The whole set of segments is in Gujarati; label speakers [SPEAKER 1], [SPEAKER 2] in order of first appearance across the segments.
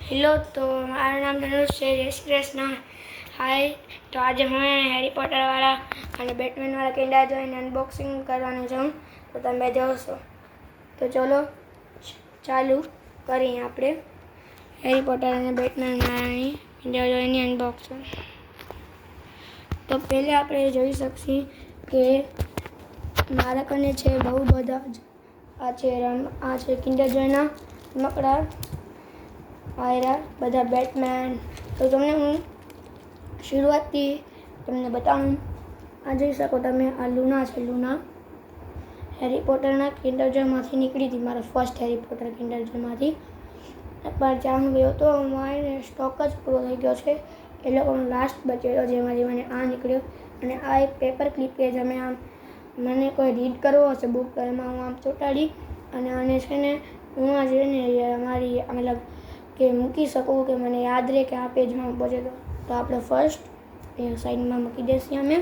[SPEAKER 1] હેલો, તો મારું નામ ધનુષ છે. જય શ્રી કૃષ્ણ. હાય. તો આજે હું હેરી પોટરવાળા અને બેટમેનવાળા કિન્ડર જોઈને અનબોક્સિંગ કરવાનું છું. તો તમે જોશો. તો ચલો ચાલુ કરીએ આપણે હેરી પોટર અને બેટમેનવાળાની કિન્ડર જોઈની અનબોક્સિંગ. તો પહેલાં આપણે જોઈ શકીએ કે મારા કને છે બહુ બધા જ આ છે કિન્ડર જોઈના રમકડા. આયરા બધા બેટમેન. તો તમને હું શરૂઆતથી તમને બતાવું. આ જોઈ શકો તમે, આ લુના છે. લુના હેરી પોટરના કિન્ડર જોયમાંથી નીકળી હતી, મારો ફર્સ્ટ હેરી પોટર કિન્ડર જોયમાંથી. પણ જ્યાં હું ગયો તો મારે સ્ટોક જ પૂરો થઈ ગયો છે. એ લોકોનો લાસ્ટ બચેલો જેમાંથી મને આ નીકળ્યો. અને આ એક પેપર ક્લિપ કે તમે આમ મને કોઈ રીડ કરવો હશે બુક, તો એમાં હું આમ ચોંટાડી અને આને છે ને હું આ છે ને અમારી મતલબ કે મૂકી શકું કે મને યાદ રહે કે આ પેજમાં પહોંચે. તો આપણે ફર્સ્ટ એ સાઈડમાં મૂકી દઈશું અમે.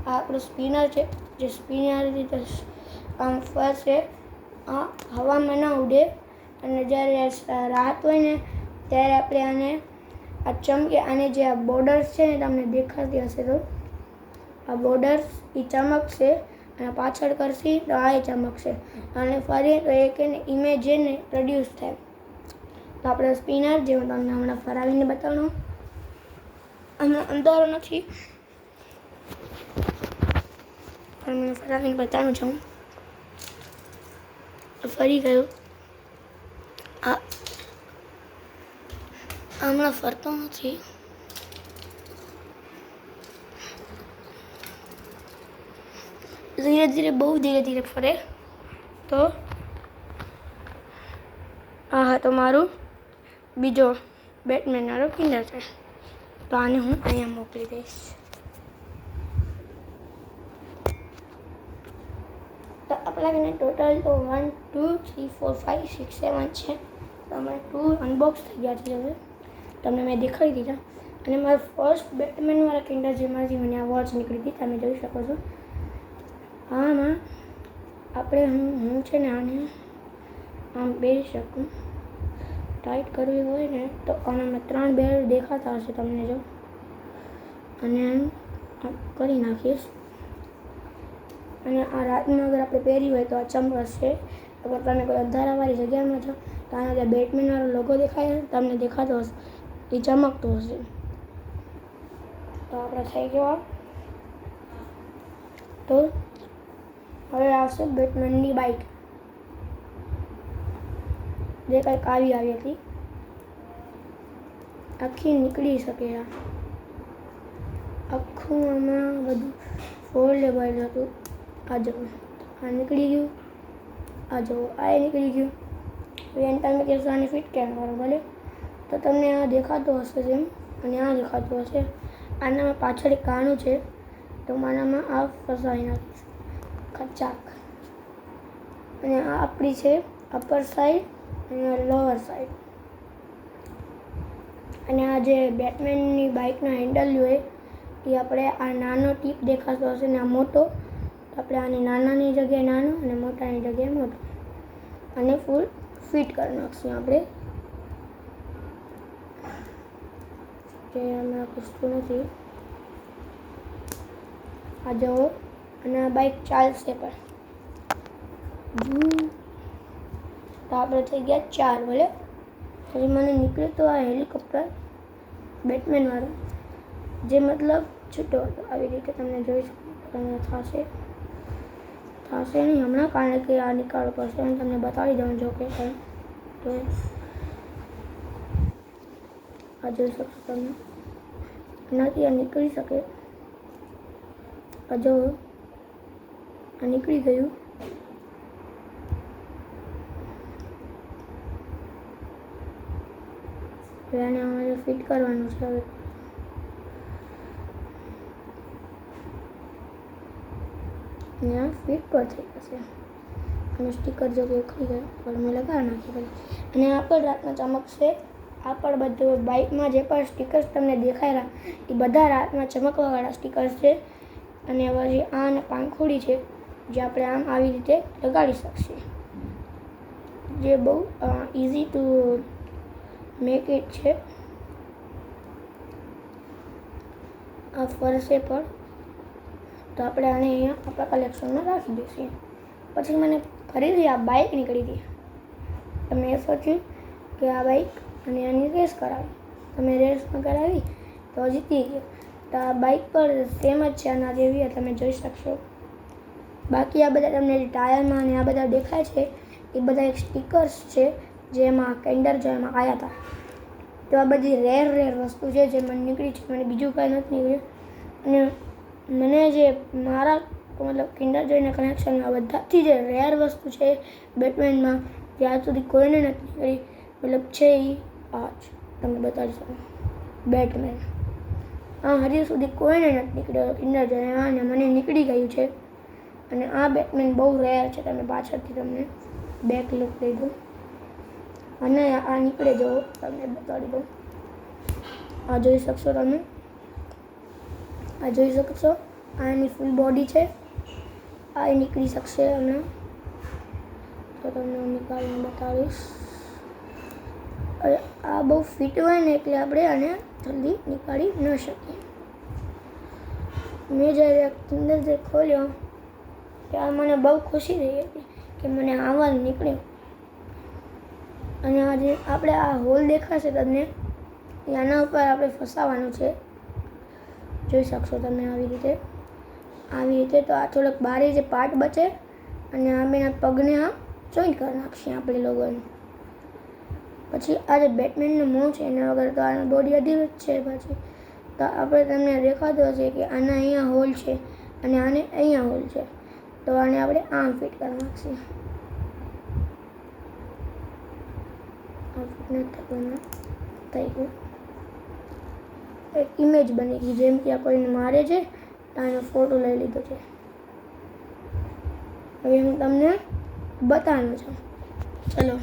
[SPEAKER 1] આ આપણું સ્પિનર છે, જે સ્પિનર રીતે આમ ફરશે. આ હવામાં ના ઉડે. અને જ્યારે રાત હોય ને ત્યારે આપણે આને આ ચમકે, આને જે આ બોર્ડર્સ છે ને તમને દેખાતી હશે, તો આ બોર્ડર્સ એ ચમકશે અને પાછળ કરશી તો આ ચમકશે. અને ફરી તો એક એને ઇમેજ એને પ્રોડ્યુસ થાય. તો આપણે સ્પિનર જે હું તમને હમણાં ફરાવીને બતાવું, હમણાં અંધારો નથી પણ મને ફરાવીને બતાવું છું. ફરી ગયું. આ હમણાં ફરતો નથી. ધીરે ધીરે, બહુ ધીરે ધીરે ફરે. તો આ હતો મારું બીજો બેટમેન વાળો કિન્ડર છે. તો આને હું અહીંયા મોકલી દઈશ. તો આપણા કને ટોટલ તો 1 2 3 4 5 6 7 છે. તો અમારે 2 અનબોક્સ થઈ ગયા છે. હવે તમને મેં દેખાડી દીધા. અને મારા ફર્સ્ટ બેટમેનવાળા કિન્ડર જેમાંથી મને આ વોચ નીકળી હતી, તમે જોઈ શકો છો. આમાં આપણે હું છે ને આને આમ બેસી શકું. ટાઈટ કરવી હોય ને તો આનામાં 3 બેર દેખાતા હશે તમને, જો. અને આમ કરી નાખીશ. અને આ રાતમાં અગર આપણે પહેરી હોય તો આ ચમકશે. અગર તમે કોઈ અંધારાવાળી જગ્યામાં છો તો આના જે બેટમેનવાળો લોગો દેખાય તમને દેખાતો હશે, એ ચમકતો હશે. તો આપણે થઈ ગયો. તો હવે આવશે બેટમેનની બાઇક, જે કંઈક આવી હતી. આખી નીકળી શકે. આખું આમાં બધું ફોલ્ડેબલ હતું. આ જુઓ, આ નીકળી ગયું. આ જુઓ, આ નીકળી ગયું. એને તમે કહેશો આને ફિટ કેમ કરો, ભલે તો તમને આ દેખાતું હશે જેમ, અને આ દેખાતું હશે. આનામાં પાછળ એક કાણું છે, તો આનામાં આ ફસાઈ નાખીશ ખચાક. અને આ આપણી છે અપર સાઈડ અને લોઅર સાઈડ. અને આ જે બેટમેનની બાઇકના હેન્ડલ હોય એ આપણે આ નાનો ટીપ દેખાતો હશે ને આ મોટો, તો આપણે આની નાનાની જગ્યાએ નાનો અને મોટાની જગ્યાએ મોટો અને ફૂલ ફિટ કરી નાખશું આપણે. જે હમણાં પૂછતું નથી. આ જુઓ, અને આ બાઇક ચાલશે પણ. તો આપણે થઈ ગયા 4. ભલે પછી મને નીકળ્યું તો આ હેલિકોપ્ટર બેટમેનવાળો, જે મતલબ છૂટો હતો. આવી રીતે તમને જોઈ શકો. તમને થશે નહીં હમણાં, કારણ કે આ નીકાળવું પડશે અને તમને બતાવી દઉં જો કે કંઈ. તો આ જોઈ શકશો તમે, એનાથી આ નીકળી શકે. આ જો આ નીકળી ગયું. આને અમારે ફિટ કરવાનું છે હવે. અહીંયા ફિટ પર થઈ જશે. અને સ્ટીકર જો કે ઉખડી ગયો પણ મેં લગાવી નાખી પછી. અને આ પણ રાતના ચમકશે. આ પણ બધું બાઇકમાં જે પણ સ્ટીકર્સ તમને દેખાયેલા એ બધા રાતમાં ચમકવાવાળા સ્ટીકર્સ છે. અને પછી આ અને પાંખોડી છે, જે આપણે આમ આવી રીતે લગાડી શકશે, જે બહુ ઇઝી ટુ મેક ઇટ છે, આ ફરશે પર, તો આપણે આને અહીંયા આપણા કલેક્શનમાં રાખી દઈશું. પછી મને ફરીથી આ બાઇક નીકળી હતી. તમે એ સોચ્યું કે આ બાઇક અને આની રેસ કરાવી, તમે રેસમાં કરાવી તો જીતી ગયો. તો આ બાઇક પર સેમ જ છે આના જેવી, તમે જોઈ શકશો. બાકી આ બધા તમને ટાયરમાં અને આ બધા દેખાય છે એ બધા એક સ્ટીકર્સ છે જેમાં કિન્ડર જોયમાં આવ્યા હતા. તો આ બધી રેર વસ્તુ છે જે મને નીકળી છે, મને બીજું કાંઈ નથી નીકળ્યું. અને મને જે મારા મતલબ કિન્ડર જોયના કનેક્શનમાં બધાથી જે રેર વસ્તુ છે બેટમેનમાં ત્યાં સુધી કોઈને નથી નીકળી, મતલબ છે એ આ જ તમને બતાડી શકું. બેટમેન હજી સુધી કોઈને નથી નીકળ્યો કિન્ડર જોયમાં, અને મને નીકળી ગયું છે. અને આ બેટમેન બહુ રેર છે. તમે પાછળથી તમને બેક લુક દઈ દઉં અને આ નીકળે જો તમને બતાડી દઉં. આ જોઈ શકશો તમે, આ જોઈ શકશો. આ એની ફૂલ બોડી છે, આ નીકળી શકશે. અને તો તમને હું નીકાળીને બતાવીશ. આ બહુ ફિટ હોય ને એટલે આપણે આને જલ્દી નીકાળી ન શકીએ. મેં જ્યારે કિન્ડર જે ખોલ્યો ત્યારે મને બહુ ખુશી થઈ હતી કે મને આવા નીકળ્યું. અને આજે આપણે આ હોલ દેખાશે તમને, આના ઉપર આપણે ફસાવાનું છે. જોઈ શકશો તમે આવી રીતે તો આ થોડોક બારી જે પાર્ટ બચે અને આ બેના પગને આ જોઈન્ટ કરી નાખીએ આપણે લોકોને. પછી આ જે બેટમેનનું મોં છે એના વગર તો આની બોડી અધીર જ છે. પછી તો આપણે તમને દેખાતો હશે કે આના અહીંયા હોલ છે અને આને અહીંયા હોલ છે, તો આને આપણે આમ ફિટ કરી નાખીએ. થઈ ગયું, એક ઇમેજ બની ગઈ, જેમ કે આ કોઈને મારે છે તો આનો ફોટો લઈ લીધો છે. હવે હું તમને બતાવવાનું છું. ચલો